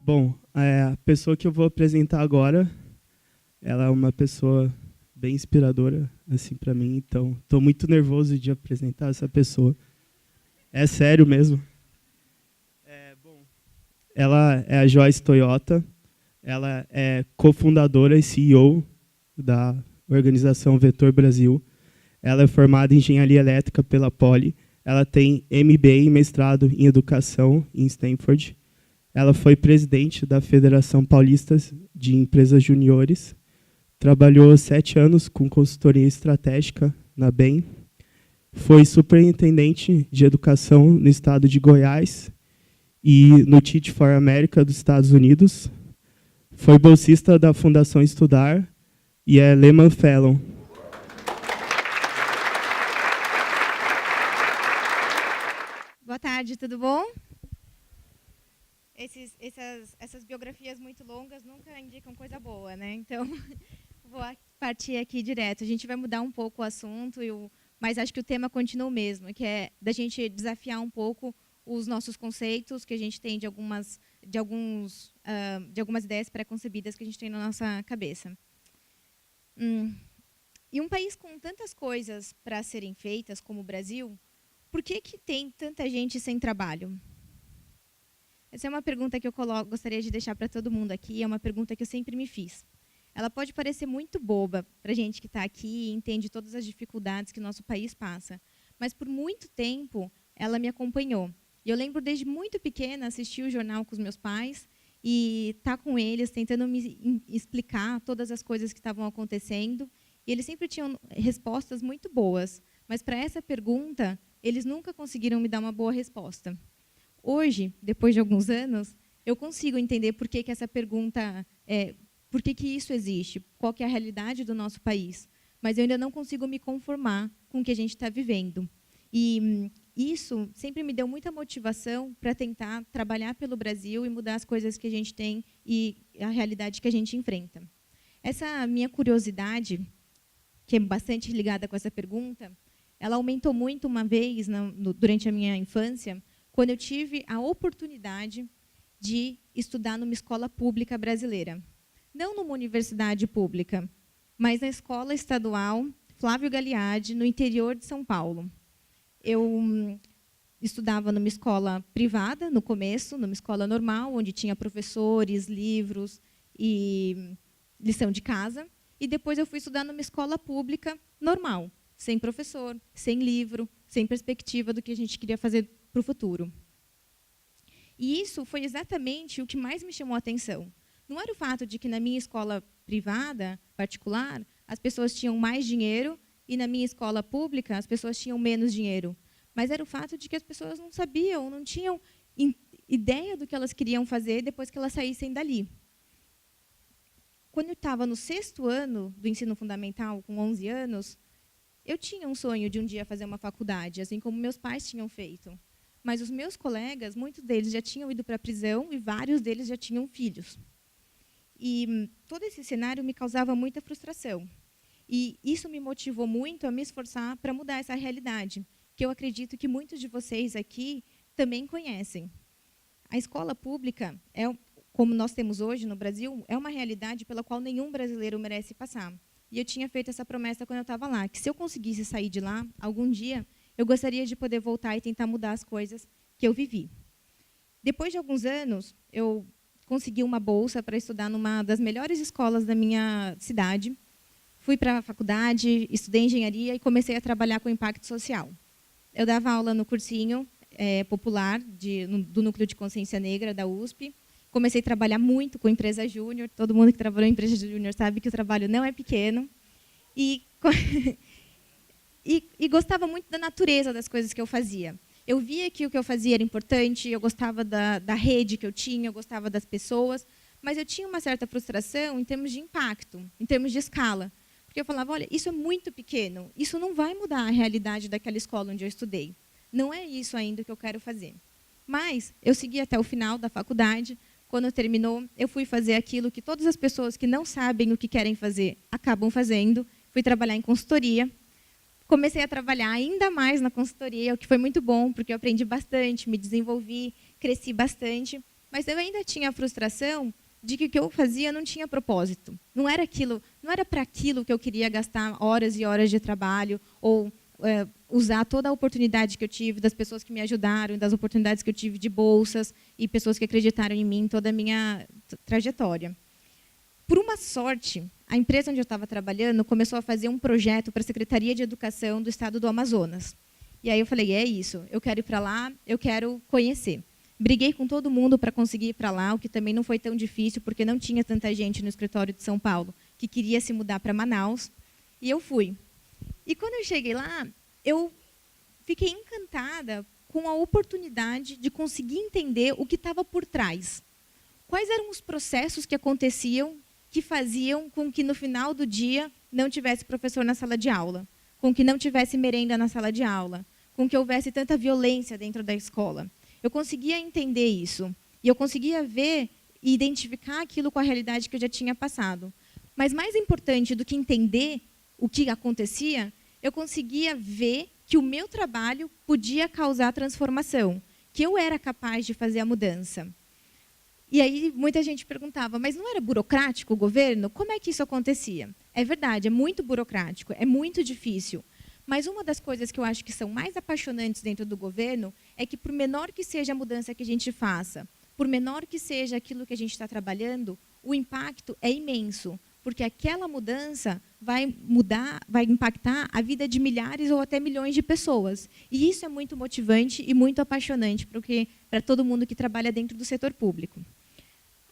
Bom, a pessoa que eu vou apresentar agora, ela é uma pessoa bem inspiradora, assim, para mim. Então, estou muito nervoso de apresentar essa pessoa. É sério mesmo. Bom, ela é a Joyce Toyota. Ela é cofundadora e CEO da organização Vetor Brasil. Ela é formada em engenharia elétrica pela Poli. Ela tem MBA e mestrado em educação em Stanford. Ela foi presidente da Federação Paulista de Empresas Juniores. Trabalhou 7 anos com consultoria estratégica na BEM. Foi superintendente de educação no estado de Goiás e no Teach for America dos Estados Unidos. Foi bolsista da Fundação Estudar e é Lehman Fellow. Boa tarde, tudo bom? Essas biografias muito longas nunca indicam coisa boa, né? Então, vou partir aqui direto. A gente vai mudar um pouco o assunto, mas acho que o tema continua o mesmo, que é da gente desafiar um pouco os nossos conceitos que a gente tem de algumas ideias pré-concebidas que a gente tem na nossa cabeça. E um país com tantas coisas para serem feitas, como o Brasil, por que tem tanta gente sem trabalho? Essa é uma pergunta que eu gostaria de deixar para todo mundo aqui, é uma pergunta que eu sempre me fiz. Ela pode parecer muito boba para a gente que está aqui e entende todas as dificuldades que o nosso país passa, mas por muito tempo ela me acompanhou. E eu lembro desde muito pequena assistir o jornal com os meus pais e estar com eles, tentando me explicar todas as coisas que estavam acontecendo. E eles sempre tinham respostas muito boas, mas para essa pergunta, eles nunca conseguiram me dar uma boa resposta. Hoje, depois de alguns anos, eu consigo entender por que essa pergunta, por que isso existe, qual que é a realidade do nosso país. Mas eu ainda não consigo me conformar com o que a gente está vivendo. E isso sempre me deu muita motivação para tentar trabalhar pelo Brasil e mudar as coisas que a gente tem e a realidade que a gente enfrenta. Essa minha curiosidade, que é bastante ligada com essa pergunta, ela aumentou muito uma vez durante a minha infância, quando eu tive a oportunidade de estudar numa escola pública brasileira. Não numa universidade pública, mas na escola estadual Flávio Galiardi, no interior de São Paulo. Eu estudava numa escola privada, no começo, numa escola normal, onde tinha professores, livros e lição de casa. E depois eu fui estudar numa escola pública normal, sem professor, sem livro, sem perspectiva do que a gente queria fazer para o futuro. E isso foi exatamente o que mais me chamou a atenção. Não era o fato de que na minha escola privada, particular, as pessoas tinham mais dinheiro e na minha escola pública as pessoas tinham menos dinheiro. Mas era o fato de que as pessoas não sabiam, não tinham ideia do que elas queriam fazer depois que elas saíssem dali. Quando eu estava no 6º ano do ensino fundamental, com 11 anos, eu tinha um sonho de um dia fazer uma faculdade, assim como meus pais tinham feito. Mas os meus colegas, muitos deles já tinham ido para a prisão e vários deles já tinham filhos. E todo esse cenário me causava muita frustração. E isso me motivou muito a me esforçar para mudar essa realidade, que eu acredito que muitos de vocês aqui também conhecem. A escola pública, como nós temos hoje no Brasil, é uma realidade pela qual nenhum brasileiro merece passar. E eu tinha feito essa promessa quando eu estava lá, que se eu conseguisse sair de lá, algum dia, eu gostaria de poder voltar e tentar mudar as coisas que eu vivi. Depois de alguns anos, eu consegui uma bolsa para estudar numa das melhores escolas da minha cidade. Fui para a faculdade, estudei engenharia e comecei a trabalhar com impacto social. Eu dava aula no cursinho popular do Núcleo de Consciência Negra da USP. Comecei a trabalhar muito com empresa júnior. Todo mundo que trabalhou em empresa júnior sabe que o trabalho não é pequeno. E gostava muito da natureza das coisas que eu fazia. Eu via que o que eu fazia era importante, eu gostava da rede que eu tinha, eu gostava das pessoas, mas eu tinha uma certa frustração em termos de impacto, em termos de escala. Porque eu falava, olha, isso é muito pequeno, isso não vai mudar a realidade daquela escola onde eu estudei. Não é isso ainda que eu quero fazer. Mas eu segui até o final da faculdade. Quando terminou, eu fui fazer aquilo que todas as pessoas que não sabem o que querem fazer acabam fazendo. Fui trabalhar em consultoria. Comecei a trabalhar ainda mais na consultoria, o que foi muito bom, porque eu aprendi bastante, me desenvolvi, cresci bastante. mas eu ainda tinha a frustração de que o que eu fazia não tinha propósito. Não era para aquilo que eu queria gastar horas e horas de trabalho ou usar toda a oportunidade que eu tive das pessoas que me ajudaram, das oportunidades que eu tive de bolsas e pessoas que acreditaram em mim, toda a minha trajetória. Por uma sorte, a empresa onde eu estava trabalhando começou a fazer um projeto para a Secretaria de Educação do Estado do Amazonas. E aí eu falei, é isso, eu quero ir para lá, eu quero conhecer. Briguei com todo mundo para conseguir ir para lá, o que também não foi tão difícil, porque não tinha tanta gente no escritório de São Paulo que queria se mudar para Manaus. E eu fui. E quando eu cheguei lá, eu fiquei encantada com a oportunidade de conseguir entender o que estava por trás. Quais eram os processos que aconteciam que faziam com que, no final do dia, não tivesse professor na sala de aula, com que não tivesse merenda na sala de aula, com que houvesse tanta violência dentro da escola. Eu conseguia entender isso. E eu conseguia ver e identificar aquilo com a realidade que eu já tinha passado. Mas mais importante do que entender o que acontecia, eu conseguia ver que o meu trabalho podia causar transformação, que eu era capaz de fazer a mudança. E aí muita gente perguntava, mas não era burocrático o governo? Como é que isso acontecia? É verdade, é muito burocrático, é muito difícil. Mas uma das coisas que eu acho que são mais apaixonantes dentro do governo é que, por menor que seja a mudança que a gente faça, por menor que seja aquilo que a gente está trabalhando, o impacto é imenso, porque aquela mudança vai impactar a vida de milhares ou até milhões de pessoas. E isso é muito motivante e muito apaixonante para todo mundo que trabalha dentro do setor público.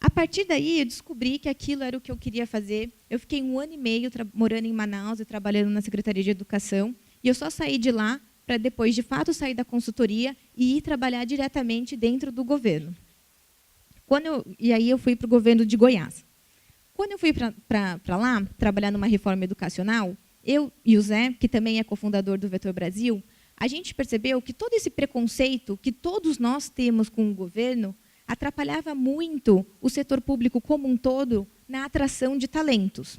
A partir daí, eu descobri que aquilo era o que eu queria fazer. Eu fiquei 1 ano e meio morando em Manaus e trabalhando na Secretaria de Educação. E eu só saí de lá para depois, de fato, sair da consultoria e ir trabalhar diretamente dentro do governo. E aí eu fui para o governo de Goiás. Quando eu fui para lá, trabalhar numa reforma educacional, eu e o Zé, que também é cofundador do Vetor Brasil, a gente percebeu que todo esse preconceito que todos nós temos com o governo atrapalhava muito o setor público como um todo na atração de talentos.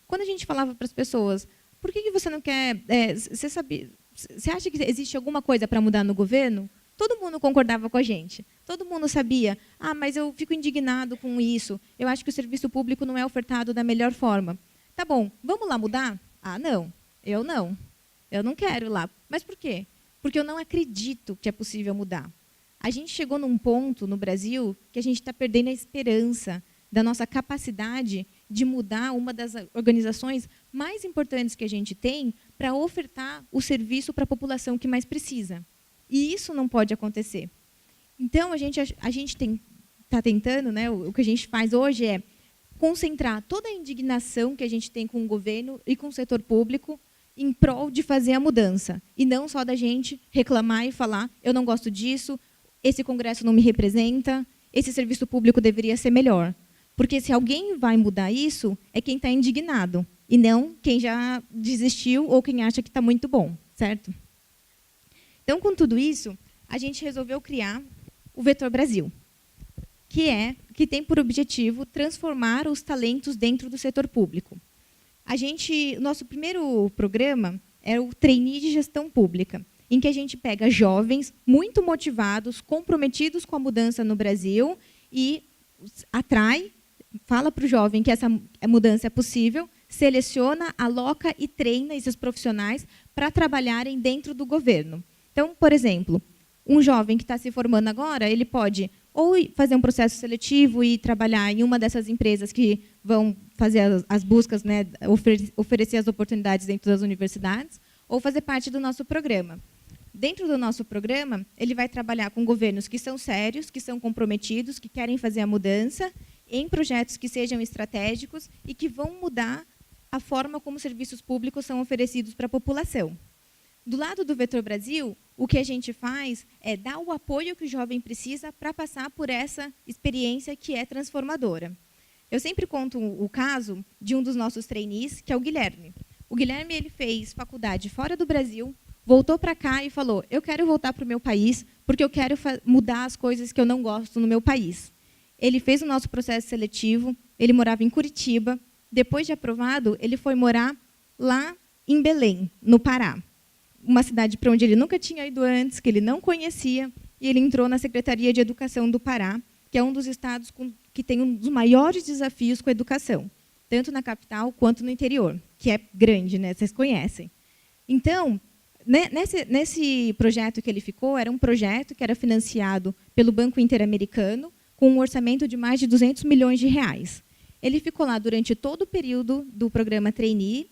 Quando a gente falava para as pessoas, por que você não quer... Você acha que existe alguma coisa para mudar no governo? Todo mundo concordava com a gente. Todo mundo sabia, mas eu fico indignado com isso. Eu acho que o serviço público não é ofertado da melhor forma. Tá bom, vamos lá mudar? Não. Eu não quero ir lá. Mas por quê? Porque eu não acredito que é possível mudar. A gente chegou num ponto no Brasil que a gente está perdendo a esperança da nossa capacidade de mudar uma das organizações mais importantes que a gente tem para ofertar o serviço para a população que mais precisa. E isso não pode acontecer. Então, a gente está tentando, né, o que a gente faz hoje é concentrar toda a indignação que a gente tem com o governo e com o setor público em prol de fazer a mudança. E não só da gente reclamar e falar, eu não gosto disso, esse congresso não me representa, esse serviço público deveria ser melhor. Porque se alguém vai mudar isso, é quem está indignado, e não quem já desistiu ou quem acha que está muito bom, certo? Então, com tudo isso, a gente resolveu criar o Vetor Brasil, que tem por objetivo transformar os talentos dentro do setor público. Nosso primeiro programa é o Trainee de Gestão Pública, em que a gente pega jovens muito motivados, comprometidos com a mudança no Brasil e fala para o jovem que essa mudança é possível, seleciona, aloca e treina esses profissionais para trabalharem dentro do governo. Então, por exemplo, um jovem que está se formando agora, ele pode ou fazer um processo seletivo e trabalhar em uma dessas empresas que vão fazer as buscas, né, oferecer as oportunidades dentro das universidades, ou fazer parte do nosso programa. Dentro do nosso programa, ele vai trabalhar com governos que são sérios, que são comprometidos, que querem fazer a mudança, em projetos que sejam estratégicos e que vão mudar a forma como serviços públicos são oferecidos para a população. Do lado do Vetor Brasil, o que a gente faz é dar o apoio que o jovem precisa para passar por essa experiência que é transformadora. Eu sempre conto o caso de um dos nossos trainees, que é o Guilherme. O Guilherme ele fez faculdade fora do Brasil, voltou para cá e falou, eu quero voltar para o meu país, porque eu quero mudar as coisas que eu não gosto no meu país. Ele fez o nosso processo seletivo, ele morava em Curitiba. Depois de aprovado, ele foi morar lá em Belém, no Pará. Uma cidade para onde ele nunca tinha ido antes, que ele não conhecia, e ele entrou na Secretaria de Educação do Pará, que é um dos estados que tem um dos maiores desafios com a educação, tanto na capital quanto no interior, que é grande, né? Vocês conhecem. Então, nesse projeto que ele ficou, era um projeto que era financiado pelo Banco Interamericano, com um orçamento de mais de 200 milhões de reais. Ele ficou lá durante todo o período do programa Trainee,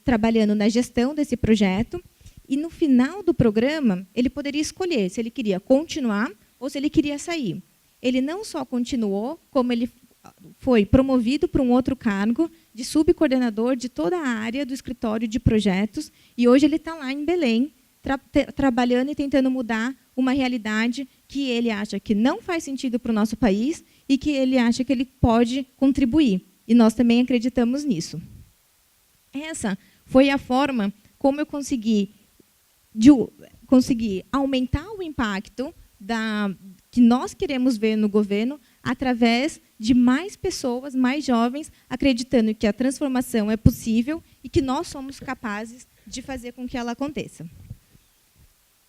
trabalhando na gestão desse projeto, e no final do programa, ele poderia escolher se ele queria continuar ou se ele queria sair. Ele não só continuou, como ele foi promovido para um outro cargo de subcoordenador de toda a área do escritório de projetos, e hoje ele está lá em Belém, trabalhando e tentando mudar uma realidade que ele acha que não faz sentido para o nosso país e que ele acha que ele pode contribuir. E nós também acreditamos nisso. Essa foi a forma como eu consegui aumentar o impacto que nós queremos ver no governo através de mais pessoas, mais jovens, acreditando que a transformação é possível e que nós somos capazes de fazer com que ela aconteça.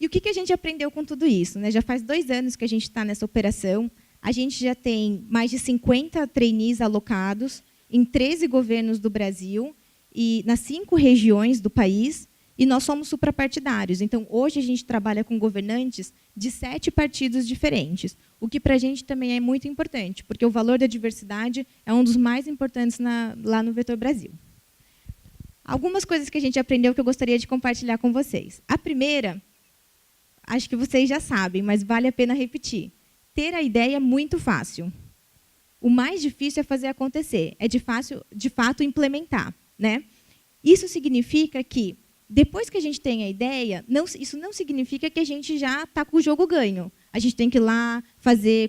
E o que a gente aprendeu com tudo isso? Já faz 2 anos que a gente está nessa operação, a gente já tem mais de 50 trainees alocados em 13 governos do Brasil e nas 5 regiões do país, e nós somos suprapartidários. Então, hoje a gente trabalha com governantes de 7 partidos diferentes, o que para a gente também é muito importante, porque o valor da diversidade é um dos mais importantes lá no Vetor Brasil. Algumas coisas que a gente aprendeu que eu gostaria de compartilhar com vocês. A primeira, acho que vocês já sabem, mas vale a pena repetir. Ter a ideia é muito fácil. O mais difícil é fazer acontecer, é de fato implementar, né? Isso significa que, depois que a gente tem a ideia, isso não significa que a gente já está com o jogo ganho. A gente tem que ir lá,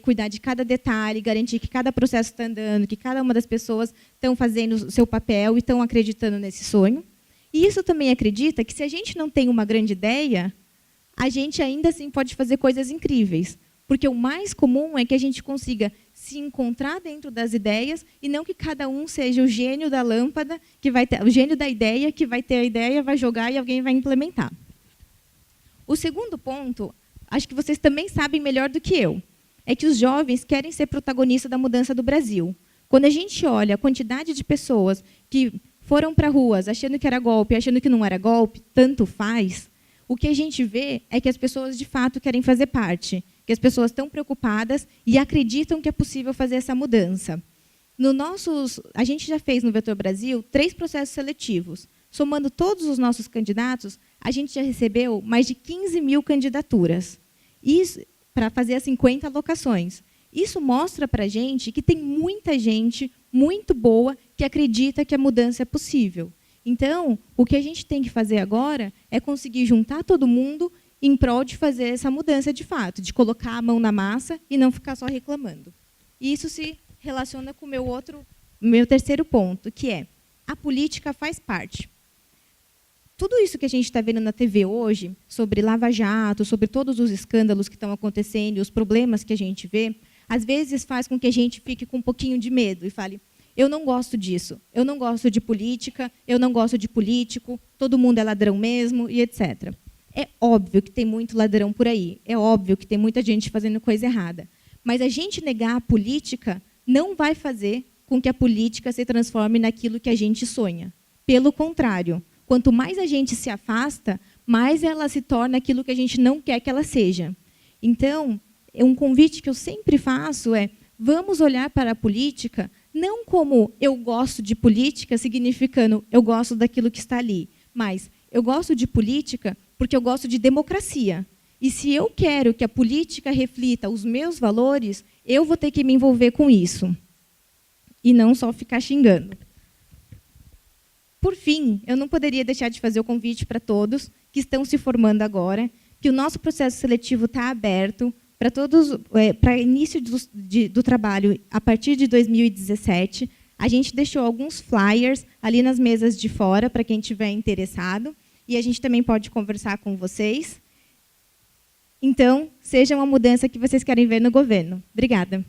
cuidar de cada detalhe, garantir que cada processo está andando, que cada uma das pessoas estão fazendo o seu papel e estão acreditando nesse sonho. E isso também acredita que, se a gente não tem uma grande ideia, a gente ainda assim pode fazer coisas incríveis. Porque o mais comum é que a gente consiga se encontrar dentro das ideias e não que cada um seja o gênio da lâmpada, o gênio da ideia, que vai ter a ideia, vai jogar e alguém vai implementar. O segundo ponto, acho que vocês também sabem melhor do que eu, é que os jovens querem ser protagonistas da mudança do Brasil. Quando a gente olha a quantidade de pessoas que foram para ruas achando que era golpe, achando que não era golpe, tanto faz, o que a gente vê é que as pessoas, de fato, querem fazer parte, que as pessoas estão preocupadas e acreditam que é possível fazer essa mudança. A gente já fez no Vetor Brasil 3 processos seletivos. Somando todos os nossos candidatos, a gente já recebeu mais de 15 mil candidaturas para fazer as 50 alocações. Isso mostra para a gente que tem muita gente muito boa que acredita que a mudança é possível. Então, o que a gente tem que fazer agora é conseguir juntar todo mundo em prol de fazer essa mudança de fato, de colocar a mão na massa e não ficar só reclamando. E isso se relaciona com o meu terceiro ponto, que é: a política faz parte. Tudo isso que a gente está vendo na TV hoje, sobre Lava Jato, sobre todos os escândalos que estão acontecendo e os problemas que a gente vê, às vezes faz com que a gente fique com um pouquinho de medo e fale: eu não gosto disso, eu não gosto de política, eu não gosto de político, todo mundo é ladrão mesmo, e etc. É óbvio que tem muito ladrão por aí, é óbvio que tem muita gente fazendo coisa errada. Mas a gente negar a política não vai fazer com que a política se transforme naquilo que a gente sonha. Pelo contrário, quanto mais a gente se afasta, mais ela se torna aquilo que a gente não quer que ela seja. Então, um convite que eu sempre faço é: vamos olhar para a política não como eu gosto de política, significando eu gosto daquilo que está ali, mas eu gosto de política porque eu gosto de democracia. E se eu quero que a política reflita os meus valores, eu vou ter que me envolver com isso. E não só ficar xingando. Por fim, eu não poderia deixar de fazer o convite para todos que estão se formando agora, que o nosso processo seletivo está aberto para todos, para início do trabalho a partir de 2017. A gente deixou alguns flyers ali nas mesas de fora para quem estiver interessado, e a gente também pode conversar com vocês. Então, seja uma mudança que vocês querem ver no governo. Obrigada.